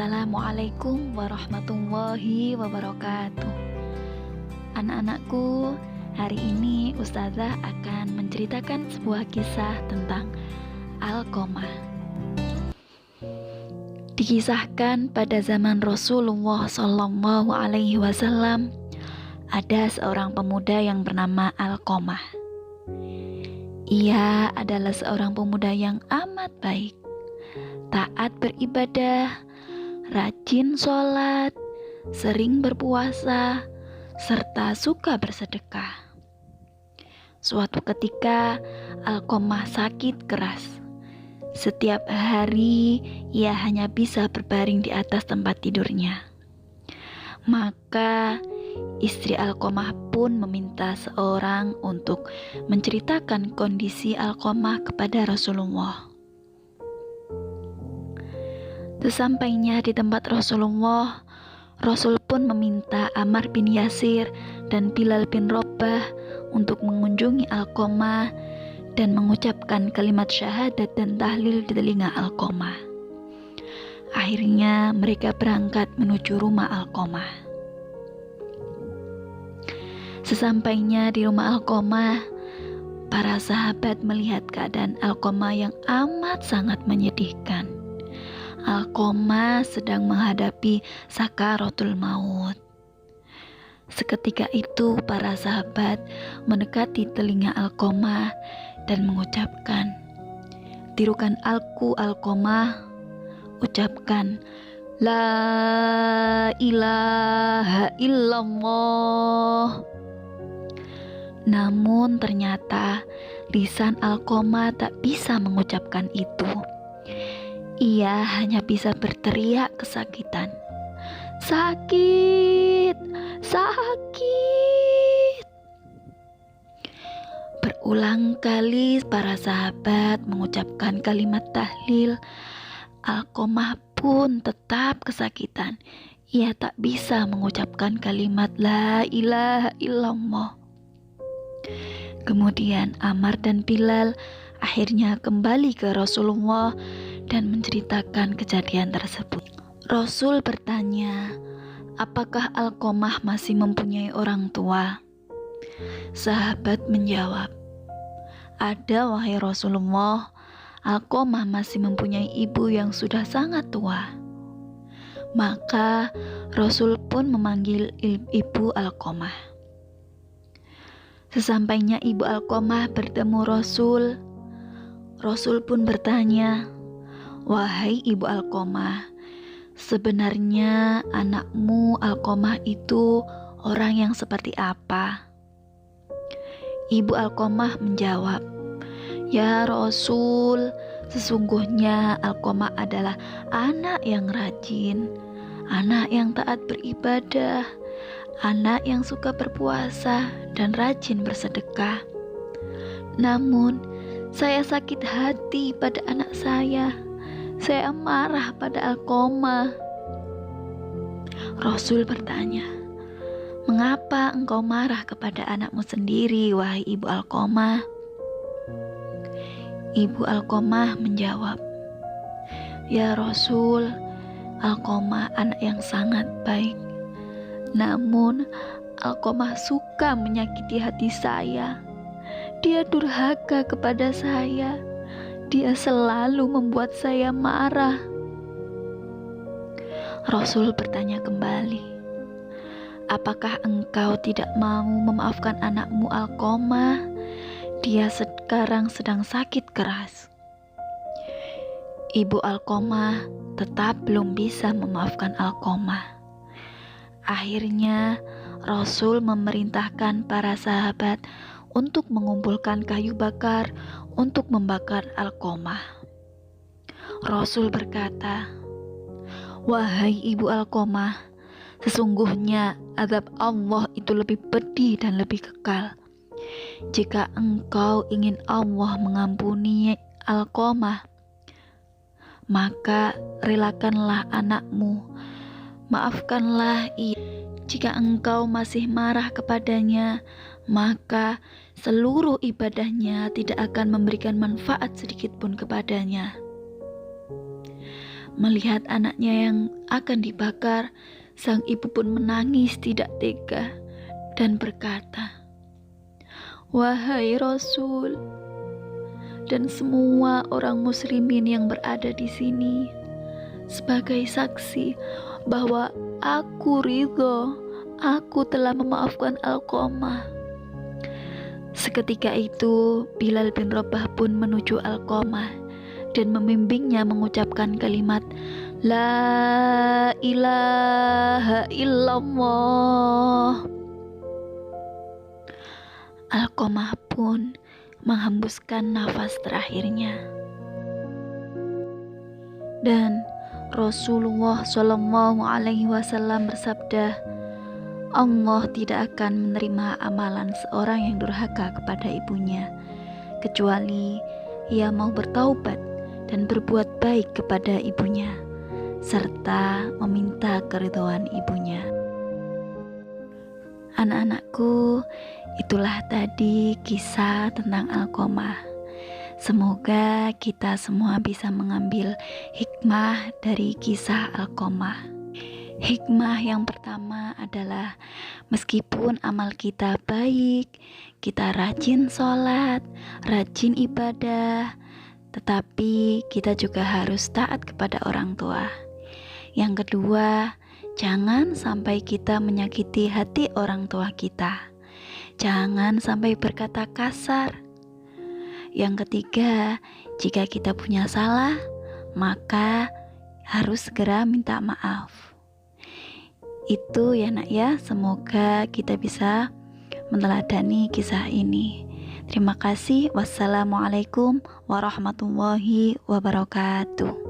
Assalamualaikum warahmatullahi wabarakatuh. Anak-anakku, hari ini Ustazah akan menceritakan sebuah kisah tentang Alqamah. Dikisahkan pada zaman Rasulullah SAW, ada seorang pemuda yang bernama Alqamah. Ia adalah seorang pemuda yang amat baik, taat beribadah, rajin sholat, sering berpuasa, serta suka bersedekah. Suatu ketika, Alqamah sakit keras. Setiap hari, ia hanya bisa berbaring di atas tempat tidurnya. Maka, istri Alqamah pun meminta seorang untuk menceritakan kondisi Alqamah kepada Rasulullah. Sesampainya di tempat Rasulullah, Rasul pun meminta Ammar bin Yasir dan Bilal bin Rabah untuk mengunjungi Alqamah dan mengucapkan kalimat syahadat dan tahlil di telinga Alqamah. Akhirnya mereka berangkat menuju rumah Alqamah. Sesampainya di rumah Alqamah, para sahabat melihat keadaan Alqamah yang amat sangat menyedihkan. Alqamah sedang menghadapi sakaratul maut. Seketika itu para sahabat mendekati telinga Alqamah dan mengucapkan, "Tirukan aku Alqamah, ucapkan La ilaha illallah." Namun ternyata lisan Alqamah tak bisa mengucapkan itu. Ia hanya bisa berteriak kesakitan. Sakit, sakit. Berulang kali para sahabat mengucapkan kalimat tahlil. Alqamah pun tetap kesakitan. Ia tak bisa mengucapkan kalimat La ilaha illallah. Kemudian Ammar dan Bilal akhirnya kembali ke Rasulullah dan menceritakan kejadian tersebut. Rasul bertanya, apakah Alqamah masih mempunyai orang tua? Sahabat menjawab, ada wahai Rasulullah, Alqamah masih mempunyai ibu yang sudah sangat tua. Maka Rasul pun memanggil ibu Alqamah. Sesampainya ibu Alqamah bertemu Rasul, Rasul pun bertanya, wahai ibu Alqamah, sebenarnya anakmu Alqamah itu orang yang seperti apa? Ibu Alqamah menjawab, ya Rasul, sesungguhnya Alqamah adalah anak yang rajin, anak yang taat beribadah, anak yang suka berpuasa dan rajin bersedekah. Namun, saya sakit hati pada anak saya. Saya marah pada Alqamah. Rasul bertanya, mengapa engkau marah kepada anakmu sendiri, wahai ibu Alqamah? Ibu Alqamah menjawab, ya Rasul, Alqamah anak yang sangat baik. Namun, Alqamah suka menyakiti hati saya. Dia durhaka kepada saya. Dia selalu membuat saya marah. Rasul bertanya kembali, apakah engkau tidak mau memaafkan anakmu Alqamah? Dia sekarang sedang sakit keras. Ibu Alqamah tetap belum bisa memaafkan Alqamah. Akhirnya Rasul memerintahkan para sahabat untuk mengumpulkan kayu bakar untuk membakar Alqamah. Rasul berkata, wahai ibu Alqamah, sesungguhnya azab Allah itu lebih pedih dan lebih kekal. Jika engkau ingin Allah mengampuni Alqamah, maka relakanlah anakmu, maafkanlah ia. Jika engkau masih marah kepadanya, maka seluruh ibadahnya tidak akan memberikan manfaat sedikit pun kepadanya. Melihat anaknya yang akan dibakar, sang ibu pun menangis tidak tega dan berkata, "Wahai Rasul dan semua orang muslimin yang berada di sini, sebagai saksi bahwa aku ridho, aku telah memaafkan Alqamah." Seketika itu Bilal bin Rabah pun menuju Alqamah dan membimbingnya mengucapkan kalimat La ilaha illallah. Alqamah pun menghembuskan nafas terakhirnya. Dan Rasulullah Shallallahu Alaihi Wasallam bersabda, Allah tidak akan menerima amalan seorang yang durhaka kepada ibunya, kecuali ia mau bertaubat dan berbuat baik kepada ibunya, serta meminta keridhaan ibunya. Anak-anakku, itulah tadi kisah tentang Alqamah. Semoga kita semua bisa mengambil hikmah dari kisah Alqamah. Hikmah yang pertama adalah meskipun amal kita baik, kita rajin sholat, rajin ibadah, tetapi kita juga harus taat kepada orang tua. Yang kedua, jangan sampai kita menyakiti hati orang tua kita. Jangan sampai berkata kasar. Yang ketiga, jika kita punya salah, maka harus segera minta maaf. Itu ya nak ya, semoga kita bisa meneladani kisah ini. Terima kasih. Wassalamualaikum warahmatullahi wabarakatuh.